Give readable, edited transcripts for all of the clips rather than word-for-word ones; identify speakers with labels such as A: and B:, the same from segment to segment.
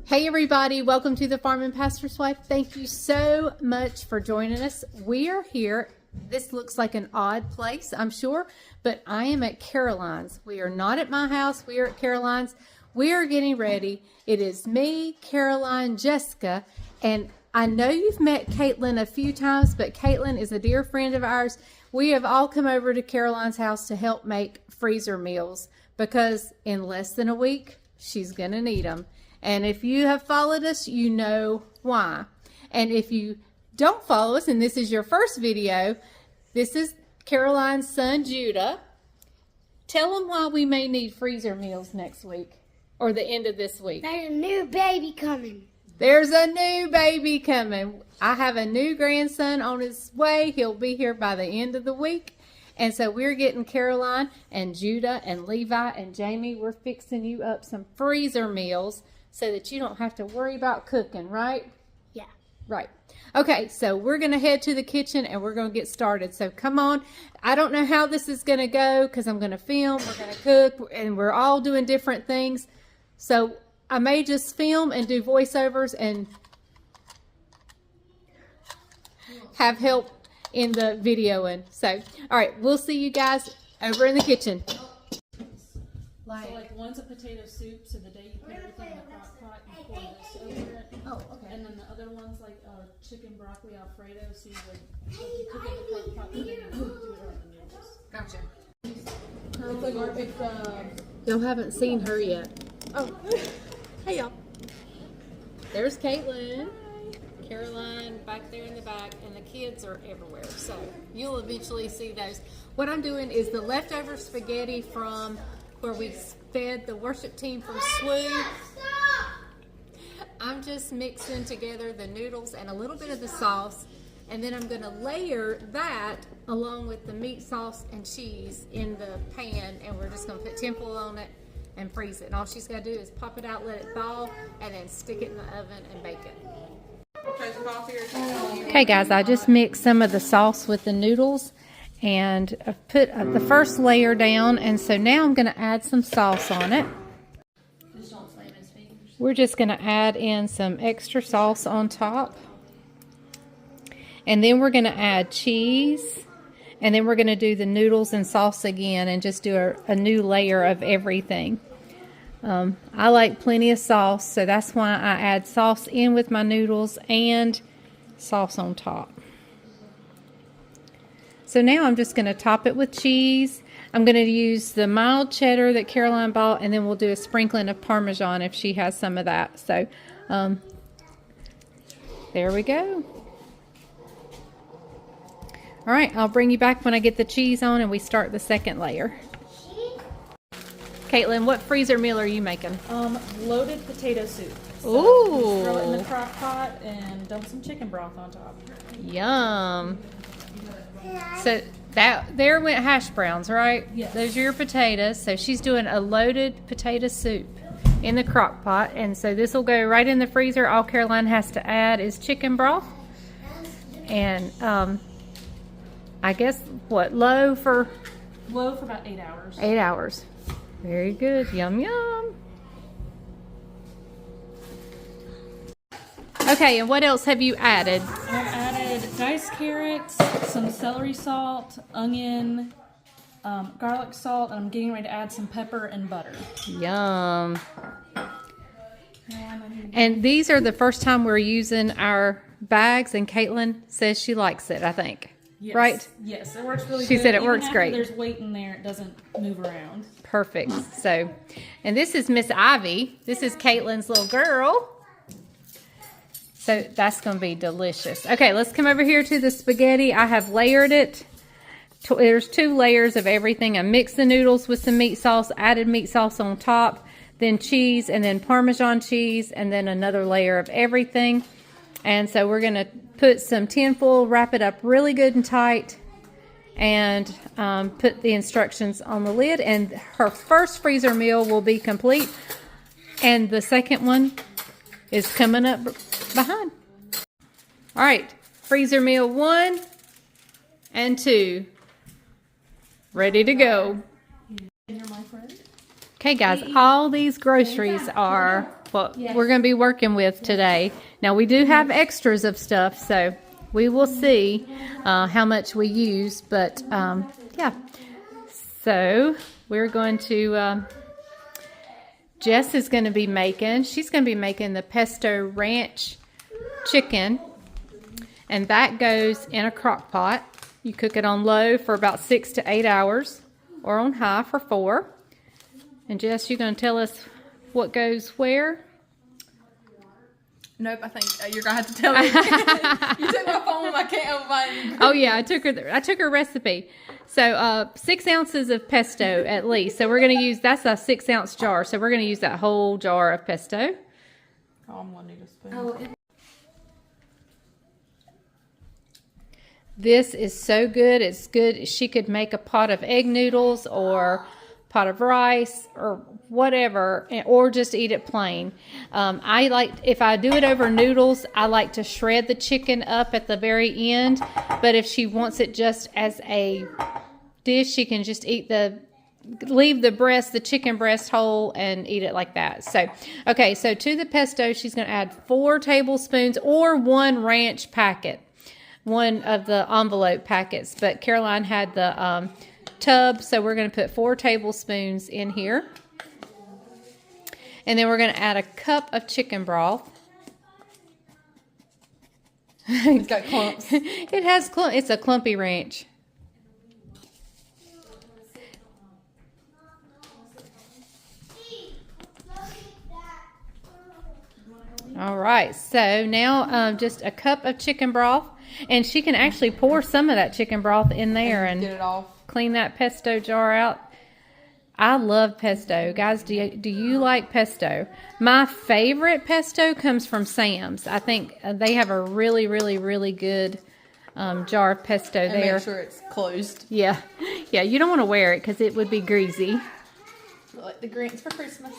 A: Hey everybody, welcome to the Farm and Pastor's Wife. Thank you so much for joining us. We are here. This looks like an odd place, I'm sure, but I am at Caroline's. We are not at my house. We are at Caroline's. We are getting ready. It is me, Caroline, Jessica, and I know you've met Caitlin a few times, but Caitlin is a dear friend of ours. We have all come over to Caroline's house to help make freezer meals because in less than a week, she's going to need them. And if you have followed us, you know why. And if you don't follow us, and this is your first video, this is Caroline's son, Judah. Tell them why we may need freezer meals next week or the end of this week.
B: There's a new baby coming.
A: There's a new baby coming. I have a new grandson on his way. He'll be here by the end of the week. And so we're getting Caroline and Judah and Levi and Jamie. We're fixing you up some freezer meals so that you don't have to worry about cooking, right?
B: Yeah.
A: Right. Okay, so we're going to head to the kitchen and we're going to get started. So come on. I don't know how this is going to go because I'm going to film, we're going to cook, and we're all doing different things. So I may just film and do voiceovers and have help in the videoing. So, all right, we'll see you guys over in the kitchen.
C: So like one's a potato soup, so the day you put everything in the crock pot, you pour this over it. Oh, okay. And then the other one's like chicken broccoli Alfredo, so you would like, you cook it in the crock pot, and then you do it over the noodles. Gotcha.
A: Y'all haven't seen her yet.
C: Oh, hey y'all.
A: There's Caitlin, Caroline back there in the back, and the kids are everywhere. So you'll eventually see those. What I'm doing is the leftover spaghetti from where we fed the worship team from SWU. I'm just mixing together the noodles and a little bit of the sauce, and then I'm going to layer that along with the meat sauce and cheese in the pan, and we're just going to put tinfoil on it and freeze it. And all she's got to do is pop it out, let it thaw, and then stick it in the oven and bake it. Okay guys, I just mixed some of the sauce with the noodles and I've put the first layer down, and so now I'm going to add some sauce on it. We're just going to add in some extra sauce on top, and then we're going to add cheese, and then we're going to do the noodles and sauce again and just do a new layer of everything. I like plenty of sauce, so that's why I add sauce in with my noodles and sauce on top. So now I'm just going to top it with cheese. I'm going to use the mild cheddar that Caroline bought, and then we'll do a sprinkling of Parmesan if she has some of that. So there we go. All right, I'll bring you back when I get the cheese on and we start the second layer. Caitlin, what freezer meal are you making?
C: Loaded potato soup. So
A: Ooh.
C: throw it in the crock pot and dump some chicken broth on top.
A: Yum. So there went hash browns, right?
C: Yes.
A: Those are your potatoes. So she's doing a loaded potato soup in the crock pot, and so this will go right in the freezer. All Caroline has to add is chicken broth, and I guess what, low for
C: about 8 hours.
A: 8 hours. Very good. Yum yum. Okay, and what else have you added?
C: I've added diced carrots, some celery salt, onion, garlic salt, and I'm getting ready to add some pepper and butter.
A: Yum. And these are the first time we're using our bags, and Caitlin says she likes it, I think.
C: Yes.
A: Right?
C: Yes, it works really good.
A: She said it
C: Even
A: works
C: after
A: great.
C: There's weight in there, it doesn't move around.
A: Perfect. So, and this is Miss Ivy. This is Caitlin's little girl. So that's going to be delicious. Okay, let's come over here to the spaghetti. I have layered it. There's 2 layers of everything. I mixed the noodles with some meat sauce, added meat sauce on top, then cheese, and then Parmesan cheese, and then another layer of everything. And so we're going to put some tinfoil, wrap it up really good and tight, and put the instructions on the lid. And her first freezer meal will be complete, and the second one is coming up behind. All right, freezer meal 1 and 2 ready to go.
C: You're my friend.
A: Okay, guys, all these groceries are what we're going to be working with today. Now, we do have extras of stuff, so we will see how much we use. But, yeah. So, we're going to... Jess is going to be making... She's going to be making the pesto ranch chicken. And that goes in a crock pot. You cook it on low for about 6 to 8 hours. Or on high for 4. And Jess, you're going to tell us what goes where?
D: Nope, I think you're going to have to tell me. You took my phone, I can't help mine.
A: Oh yeah, I took her recipe. So 6 ounces of pesto at least. So we're going to use, that's a 6 ounce jar. So we're going to use that whole jar of pesto.
D: Oh, I'm going to need a spoon.
A: This is so good. It's good. She could make a pot of egg noodles or pot of rice or whatever, or just eat it plain. I like, if I do it over noodles, I like to shred the chicken up at the very end. But if she wants it just as a dish, she can just leave the chicken breast whole and eat it like that. So, okay, so to the pesto, she's going to add 4 tablespoons or 1 ranch packet. One of the envelope packets, but Caroline had the tub, so we're going to put 4 tablespoons in here. And then we're going to add a cup of chicken broth.
D: It's got clumps.
A: It has clumps. It's a clumpy ranch. All right, so now just a cup of chicken broth. And she can actually pour some of that chicken broth in there and
D: get it off.
A: Clean that pesto jar out. I love pesto. Guys, do you like pesto? My favorite pesto comes from Sam's. I think they have a really, really, really good jar of pesto
D: and
A: there.
D: Make sure it's closed.
A: Yeah. Yeah, you don't want to wear it because it would be greasy.
D: Like the Grinch for Christmas.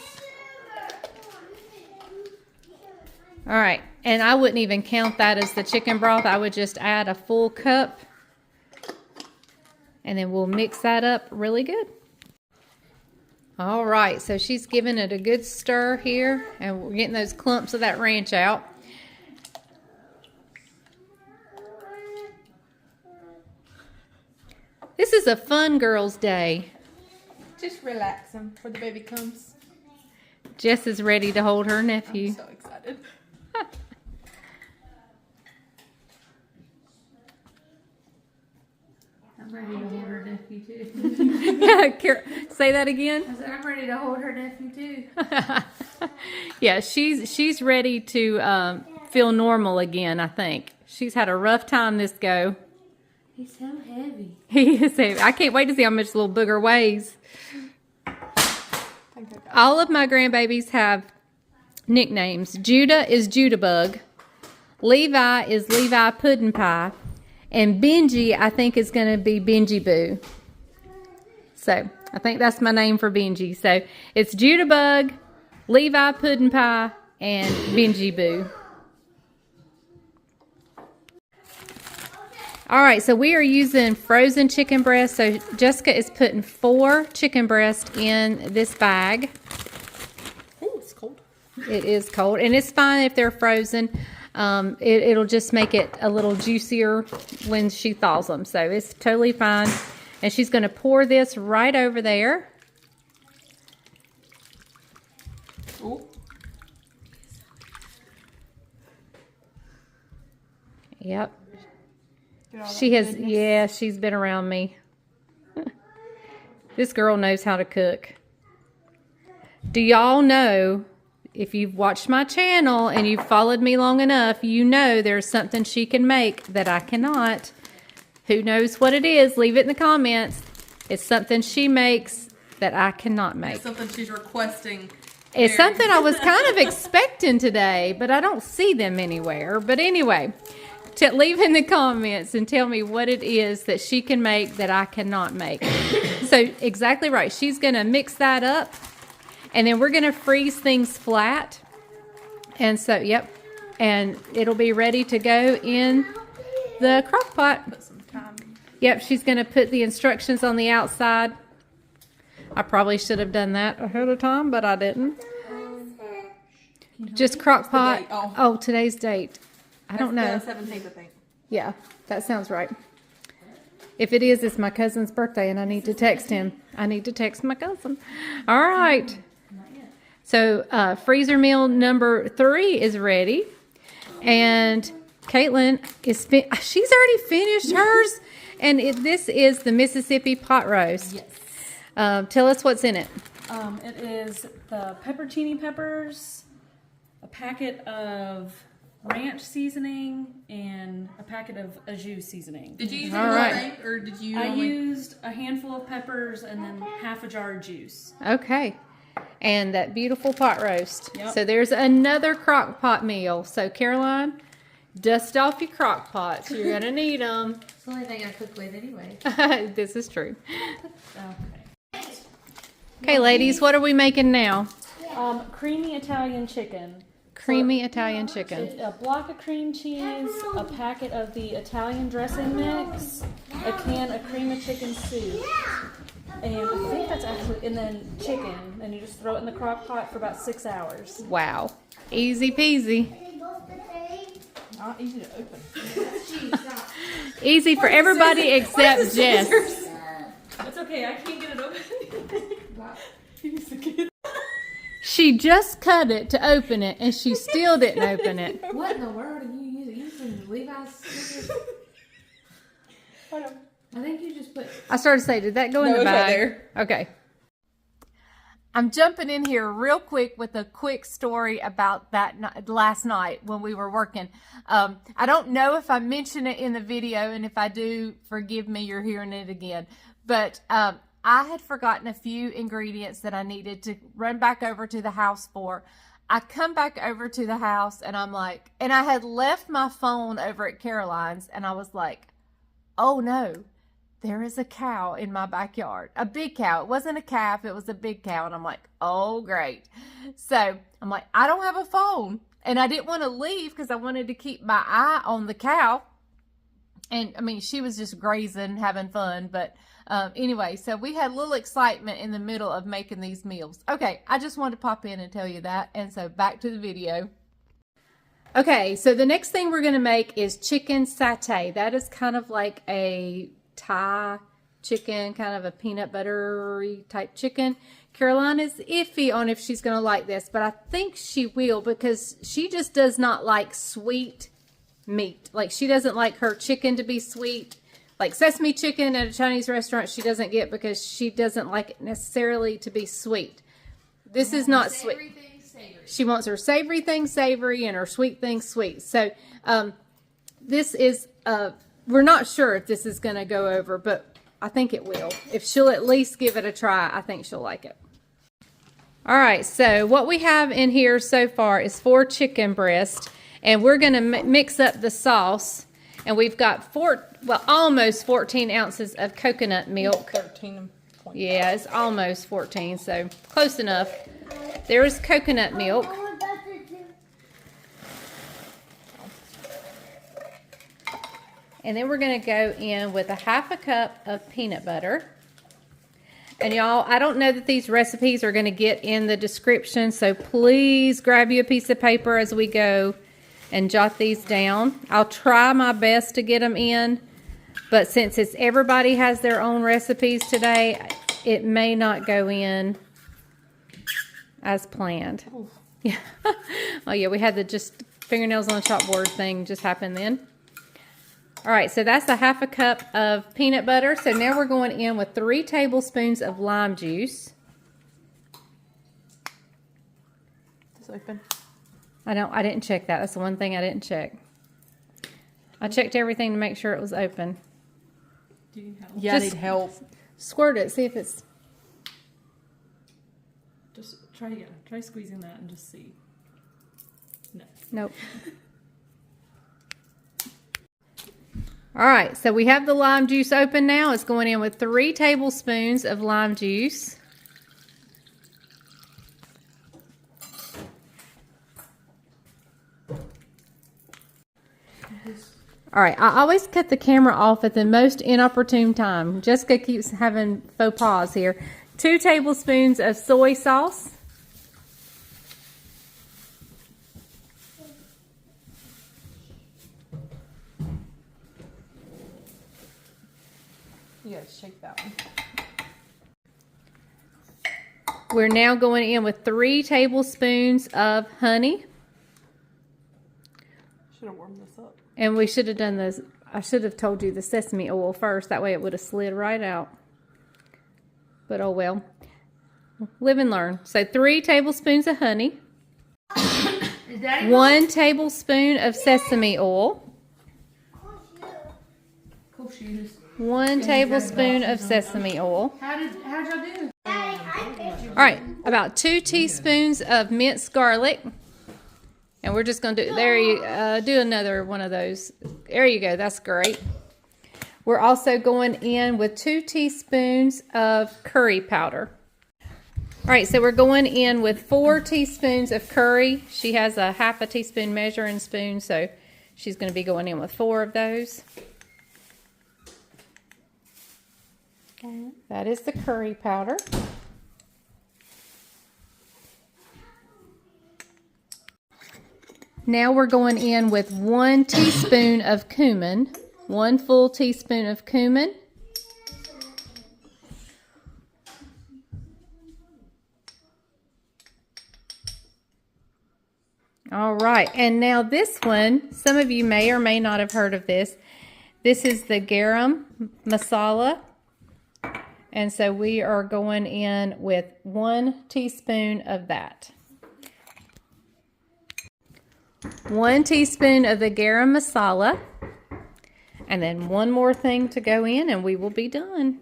A: All right, and I wouldn't even count that as the chicken broth. I would just add a full cup, and then we'll mix that up really good. All right, so she's giving it a good stir here, and we're getting those clumps of that ranch out. This is a fun girls' day.
D: Just relaxing before the baby comes.
A: Jess is ready to hold her nephew.
D: I'm so excited.
A: I'm ready to hold her nephew too. Say that again.
B: I said I'm ready to hold her nephew too.
A: Yeah, she's ready to feel normal again, I think. She's had a rough time this go.
B: He's so heavy.
A: He is heavy. I can't wait to see how much the little booger weighs. All of my grandbabies have nicknames. Judah is Judabug. Levi is Levi Puddin' Pie. And Benji, I think, is going to be Benji Boo. So, I think that's my name for Benji. So, it's Judabug, Levi Puddin' Pie, and Benji Boo. All right, so we are using frozen chicken breast. So, Jessica is putting 4 chicken breasts in this bag.
D: Oh, it's cold.
A: It is cold, and it's fine if they're frozen. It'll just make it a little juicier when she thaws them. So it's totally fine. And she's going to pour this right over there.
D: Ooh.
A: Yep. She has, yeah, she's been around me. This girl knows how to cook. Do y'all know, if you've watched my channel and you've followed me long enough, you know there's something she can make that I cannot. Who knows what it is? Leave it in the comments. It's something she makes that I cannot make.
D: It's something she's requesting.
A: It's something I was kind of expecting today, but I don't see them anywhere. But anyway, leave in the comments and tell me what it is that she can make that I cannot make. So, exactly right. She's going to mix that up. And then we're going to freeze things flat. And so, yep. And it'll be ready to go in the crock pot.
D: Put some time.
A: Yep, she's going to put the instructions on the outside I probably should have done that ahead of time, but I didn't. Just crock pot.
D: date? Oh.
A: Oh, today's date. I don't know.
D: The 17th, I think.
A: Yeah, that sounds right. If it is, it's my cousin's birthday and I need to text him. I need to text my cousin. All right. So freezer meal number 3 is ready. And Caitlin is, she's already finished hers. And this is the Mississippi pot roast.
C: Yes.
A: Tell us what's in it.
C: It is the pepperoni peppers, a packet of ranch seasoning, and a packet of au jus seasoning.
D: Did you use
A: All
D: the whole
A: right.
D: thing, or did you?
C: I
D: only...
C: used a handful of peppers and then half a jar of juice.
A: Okay. And that beautiful pot roast.
C: Yep.
A: So there's another crock pot meal. So Caroline, dust off your crock pots. You're going to need them.
B: It's the only thing I cook with anyway.
A: This is true.
C: Okay.
A: Okay, ladies, what are we making now?
C: Creamy Italian chicken.
A: Creamy Italian chicken.
C: It's a block of cream cheese, a packet of the Italian dressing mix, a can of cream of chicken soup, and I think that's actually, and then chicken, and you just throw it in the crock pot for about 6 hours.
A: Wow. Easy peasy.
D: Not easy to open.
A: Easy for everybody except Jess.
C: It's okay, I can't get it open.
A: She just cut it to open it, and she still didn't open it.
B: What in the world are you using? You using Levi's scissors? I think you just put.
A: I started to say, did that go in
D: No,
A: the
D: it's right
A: bag?
D: there.
A: Okay. I'm jumping in here real quick with a quick story about that last night when we were working. I don't know if I mentioned it in the video, and if I do, forgive me, you're hearing it again. But I had forgotten a few ingredients that I needed to run back over to the house for. I come back over to the house, and I'm like, and I had left my phone over at Caroline's, and I was like, oh no. There is a cow in my backyard, a big cow. It wasn't a calf, it was a big cow. And I'm like, oh, great. So I'm like, I don't have a phone. And I didn't want to leave because I wanted to keep my eye on the cow. And I mean, she was just grazing, having fun. But anyway, so we had a little excitement in the middle of making these meals. Okay, I just wanted to pop in and tell you that. And so back to the video. Okay, so the next thing we're going to make is chicken satay. That is kind of like a Thai chicken, kind of a peanut buttery type chicken. Caroline is iffy on if she's going to like this, but I think she will because she just does not like sweet meat. Like she doesn't like her chicken to be sweet. Like sesame chicken at a Chinese restaurant she doesn't get because she doesn't like it necessarily to be sweet. This is not sweet. She wants her savory things savory and her sweet things sweet. So this is we're not sure if this is going to go over, but I think it will. If she'll at least give it a try, I think she'll like it. All right, so what we have in here so far is 4 chicken breasts, and we're going to mix up the sauce. And we've got almost 14 ounces of coconut milk.
D: 13.
A: Yeah, it's almost 14, so close enough. There is coconut milk. And then we're going to go in with a 1/2 cup of peanut butter. And y'all, I don't know that these recipes are going to get in the description, so please grab you a piece of paper as we go and jot these down. I'll try my best to get them in, but since everybody has their own recipes today, it may not go in as planned. Yeah. Oh yeah, we had the just fingernails on the chalkboard thing just happened then. All right, so that's a 1/2 cup of peanut butter. So now we're going in with 3 tablespoons of lime juice.
D: Is this open?
A: I didn't check that. That's the one thing I didn't check. I checked everything to make sure it was open.
C: Do you need help?
D: Yeah, I
A: Just-
D: need help.
A: Squirt it, see if it's...
C: Just try squeezing that and just see. No.
A: Nope. All right, so we have the lime juice open now. It's going in with 3 tablespoons of lime juice. All right, I always cut the camera off at the most inopportune time. Jessica keeps having faux pas here. 2 tablespoons of soy sauce.
D: You gotta shake that one.
A: We're now going in with 3 tablespoons of honey.
D: Should have warmed this up.
A: And we should have done this. I should have told you the sesame oil first. That way it would have slid right out. But oh well. Live and learn. So 3 tablespoons of honey. 1 tablespoon of sesame oil.
B: Cool shoes.
A: 1 tablespoon of sesame oil.
B: How'd y'all do?
A: All right, about 2 teaspoons of minced garlic. And we're just going to do another one of those. There you go. That's great. We're also going in with 2 teaspoons of curry powder. All right, so we're going in with 4 teaspoons of curry. She has a half a teaspoon measuring spoon, so she's going to be going in with 4 of those. That is the curry powder. Now we're going in with 1 teaspoon of cumin, 1 full teaspoon of cumin. All right, and now this one, some of you may or may not have heard of this. This is the garam masala. And so we are going in with 1 teaspoon of that. 1 teaspoon of the garam masala. And then 1 more thing to go in and we will be done.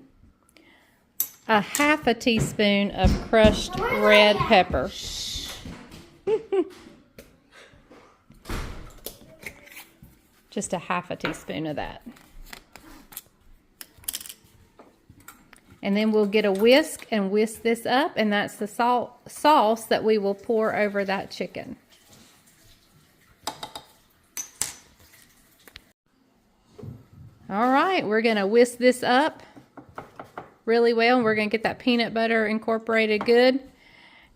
A: A half a teaspoon of crushed red pepper. Just a half a teaspoon of that. And then we'll get a whisk and whisk this up, and that's the sauce that we will pour over that chicken. All right, we're going to whisk this up really well, and we're going to get that peanut butter incorporated good.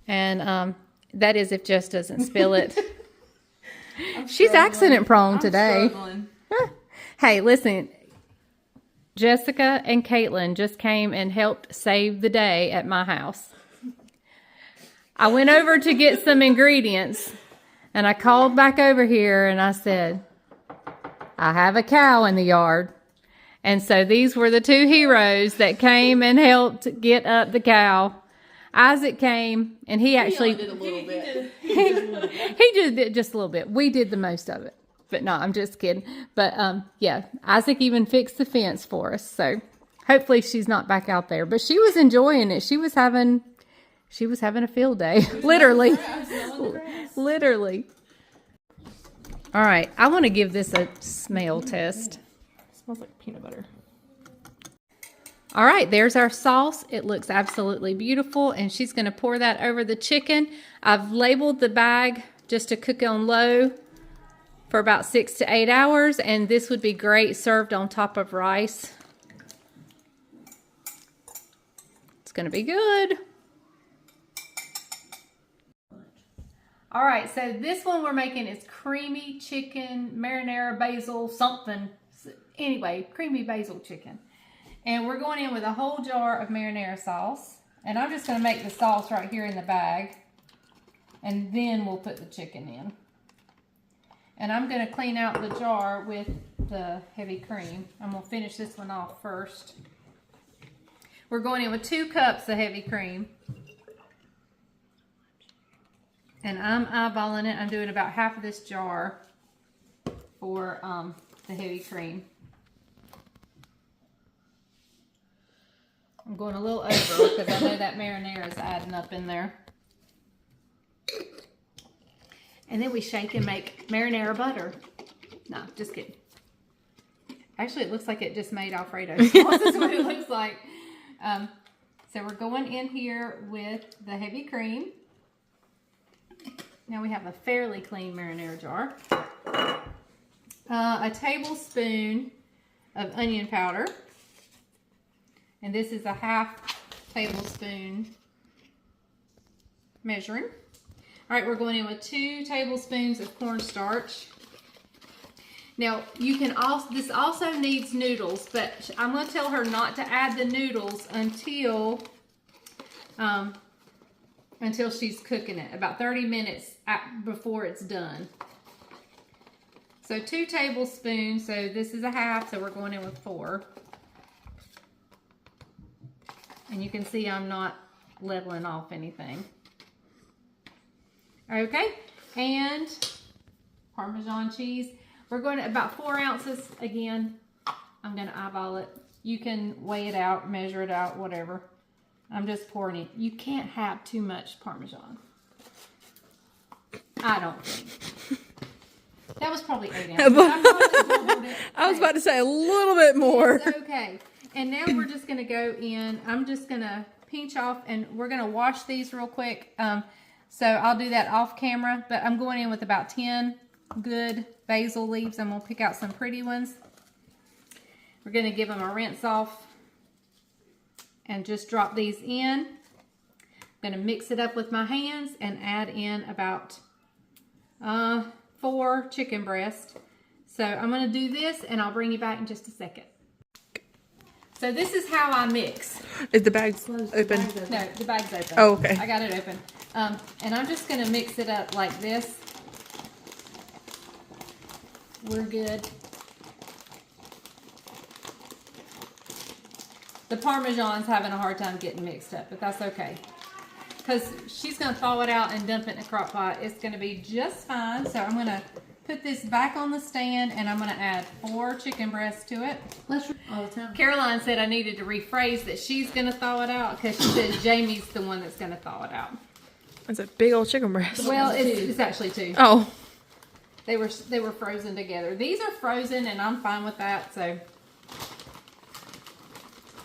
A: And that is if Jess doesn't spill it. She's accident prone today. Hey, listen. Jessica and Caitlin just came and helped save the day at my house. I went over to get some ingredients, and I called back over here and I said, I have a cow in the yard. And so these were the 2 heroes that came and helped get up the cow. Isaac came, and he actually
D: did a little bit.
A: he just did just a little bit. We did the most of it. But no, I'm just kidding. But yeah, Isaac even fixed the fence for us. So hopefully she's not back out there. But she was enjoying it. She was having a field day. Literally. Literally. All right. I want to give this a smell test.
D: It smells like peanut butter.
A: All right, there's our sauce. It looks absolutely beautiful. And she's going to pour that over the chicken. I've labeled the bag just to cook on low for about 6 to 8 hours, and this would be great served on top of rice. It's gonna be good. All right, so this one we're making is creamy chicken, marinara, basil, something. Anyway, creamy basil chicken. And we're going in with a whole jar of marinara sauce. And I'm just gonna make the sauce right here in the bag. And then we'll put the chicken in. And I'm going to clean out the jar with the heavy cream. I'm going to finish this one off first. We're going in with 2 cups of heavy cream. And I'm eyeballing it. I'm doing about half of this jar for the heavy cream. I'm going a little over because I know that marinara is adding up in there. And then we shake and make marinara butter. No, just kidding. Actually, it looks like it just made Alfredo sauce. That's what it looks like. So we're going in here with the heavy cream. Now we have a fairly clean marinara jar. A tablespoon of onion powder. And this is a half tablespoon measuring. All right, we're going in with 2 tablespoons of cornstarch. Now, you can also, this also needs noodles, but I'm going to tell her not to add the noodles until she's cooking it, about 30 minutes before it's done. So 2 tablespoons, so this is a half, so we're going in with 4. And you can see I'm not leveling off anything. Okay, and Parmesan cheese. We're going to about 4 ounces. Again, I'm going to eyeball it. You can weigh it out, measure it out, whatever. I'm just pouring it. You can't have too much Parmesan. I don't think. That was probably 8 ounces.
D: I was about to say a little bit more.
A: It's okay. And now we're just going to go in. I'm just going to pinch off, and we're going to wash these real quick. So I'll do that off camera, but I'm going in with about 10 good basil leaves. I'm going to pick out some pretty ones. We're going to give them a rinse off and just drop these in. I'm going to mix it up with my hands and add in about 4 chicken breasts. So I'm going to do this, and I'll bring you back in just a second. So this is how I mix.
D: Is the bag open?
A: No, the bag's open.
D: Oh, okay.
A: I got it open. And I'm just going to mix it up like this. We're good. The Parmesan's having a hard time getting mixed up, but that's okay. Because she's going to thaw it out and dump it in the crock pot. It's going to be just fine. So I'm going to put this back on the stand, and I'm going to add 4 chicken breasts to it.
B: All the time.
A: Caroline said I needed to rephrase that she's going to thaw it out, because she says Jamie's the one that's going to thaw it out.
D: That's a big old chicken breast.
A: Well, it's actually 2.
D: Oh.
A: They were frozen together. These are frozen, and I'm fine with that, so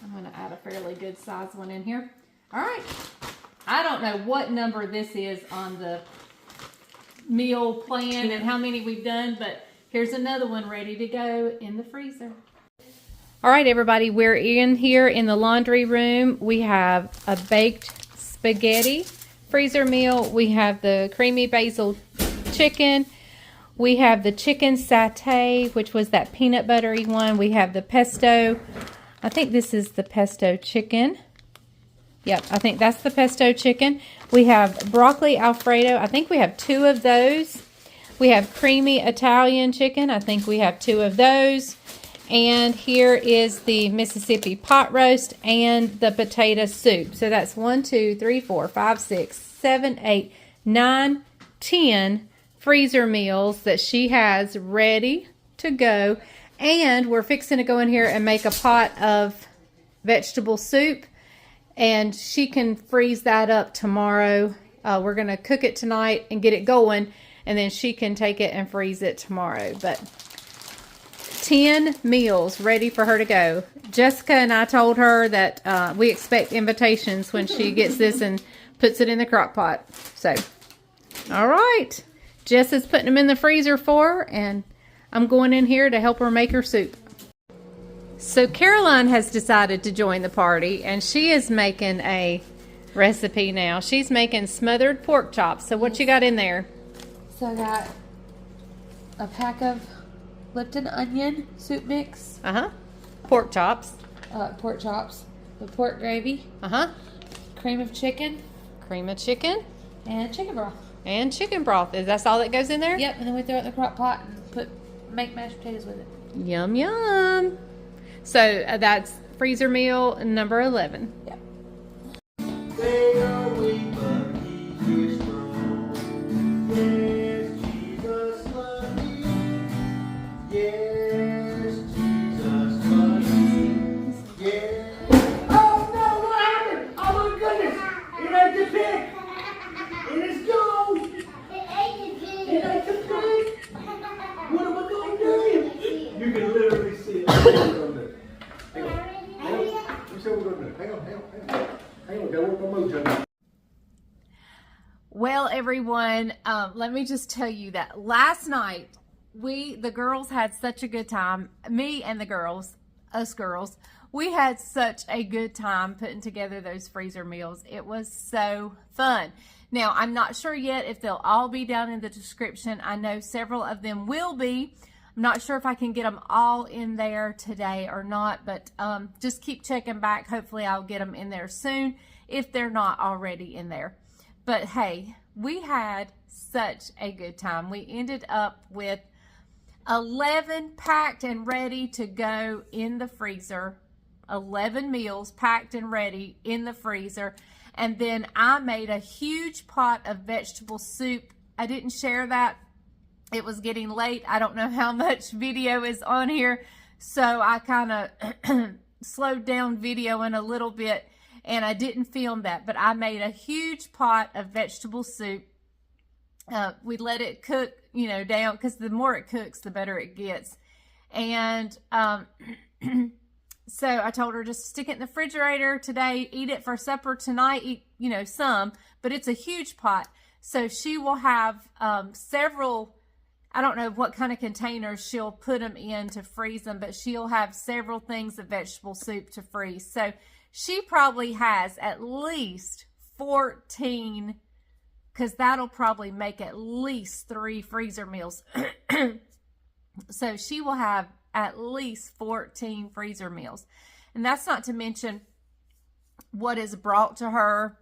A: I'm going to add a fairly good size one in here. All right. I don't know what number this is on the meal plan and how many we've done, but here's another one ready to go in the freezer. All right, everybody, we're in here in the laundry room. We have a baked spaghetti freezer meal. We have the creamy basil chicken. We have the chicken satay, which was that peanut buttery one. We have the pesto. I think this is the pesto chicken. Yep, I think that's the pesto chicken. We have broccoli Alfredo. I think we have 2 of those. We have creamy Italian chicken. I think we have 2 of those. And here is the Mississippi pot roast and the potato soup. So that's 1, 2, 3, 4, 5, 6, 7, 8, 9, 10 freezer meals that she has ready to go. And we're fixing to go in here and make a pot of vegetable soup. And she can freeze that up tomorrow. We're going to cook it tonight and get it going. And then she can take it and freeze it tomorrow. But 10 meals ready for her to go. Jessica and I told her that we expect invitations when she gets this and puts it in the crock pot. So, all right. Jess is putting them in the freezer for her. And I'm going in here to help her make her soup. So Caroline has decided to join the party, and she is making a recipe now. She's making smothered pork chops. So what you got in there?
B: So I got a pack of Lipton onion soup mix,
A: Pork chops.
B: pork chops, the pork gravy, cream of chicken,
A: Cream of chicken.
B: and chicken broth.
A: And chicken broth. Is that all that goes in there?
B: Yep, and then we throw it in the crock pot and make mashed potatoes with it.
A: Yum, yum. So that's freezer meal number 11.
B: Yep.
E: They are weak, but he is strong. Yes, Jesus loves me. Yes, Jesus loves me. Yes. Oh no, what happened? Oh my goodness! It ate the pig! It is gone! It ate the pig! What am I going to do? You can literally see it. Hang on. You said we're going to do. Hang on. Hang on, gotta work my mojo.
A: Well, everyone, let me just tell you that last night, the girls had such a good time. Me and the girls, us girls, we had such a good time putting together those freezer meals. It was so fun. Now, I'm not sure yet if they'll all be down in the description. I know several of them will be. I'm not sure if I can get them all in there today or not, but just keep checking back. Hopefully I'll get them in there soon if they're not already in there. But hey, we had such a good time. We ended up with 11 packed and ready to go in the freezer. 11 meals packed and ready in the freezer. And then I made a huge pot of vegetable soup. I didn't share that. It was getting late. I don't know how much video is on here. So I kind of slowed down videoing a little bit and I didn't film that. But I made a huge pot of vegetable soup. We let it cook, you know, down, because the more it cooks, the better it gets. And so I told her, just stick it in the refrigerator today, eat it for supper tonight, eat, you know, some, but it's a huge pot. So she will have several, I don't know what kind of containers she'll put them in to freeze them, but she'll have several things of vegetable soup to freeze. So she probably has at least 14, because that'll probably make at least 3 freezer meals. So she will have at least 14 freezer meals. And that's not to mention what is brought to her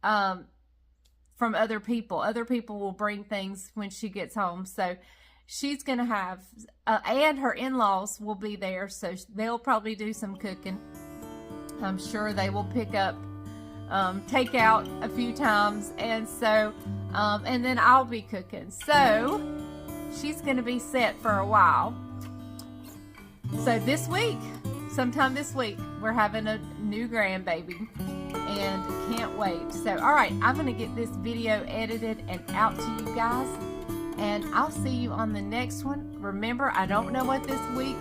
A: from other people. Other people will bring things when she gets home. So she's going to have, and her in-laws will be there. So they'll probably do some cooking. I'm sure they will pick up takeout a few times. And so, and then I'll be cooking. So she's going to be set for a while. So this week, sometime this week, we're having a new grandbaby and can't wait. So, all right, I'm going to get this video edited and out to you guys, and I'll see you on the next one. Remember, I don't know what this week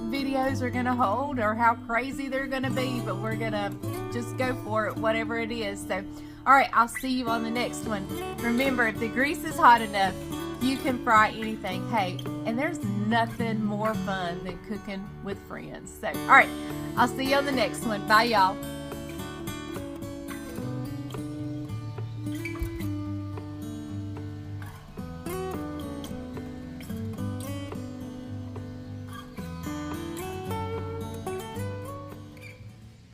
A: videos are going to hold or how crazy they're going to be, but we're going to just go for it, whatever it is. So, all right, I'll see you on the next one. Remember, if the grease is hot enough, you can fry anything. Hey, and there's nothing more fun than cooking with friends. So, all right, I'll see you on the next one. Bye, y'all.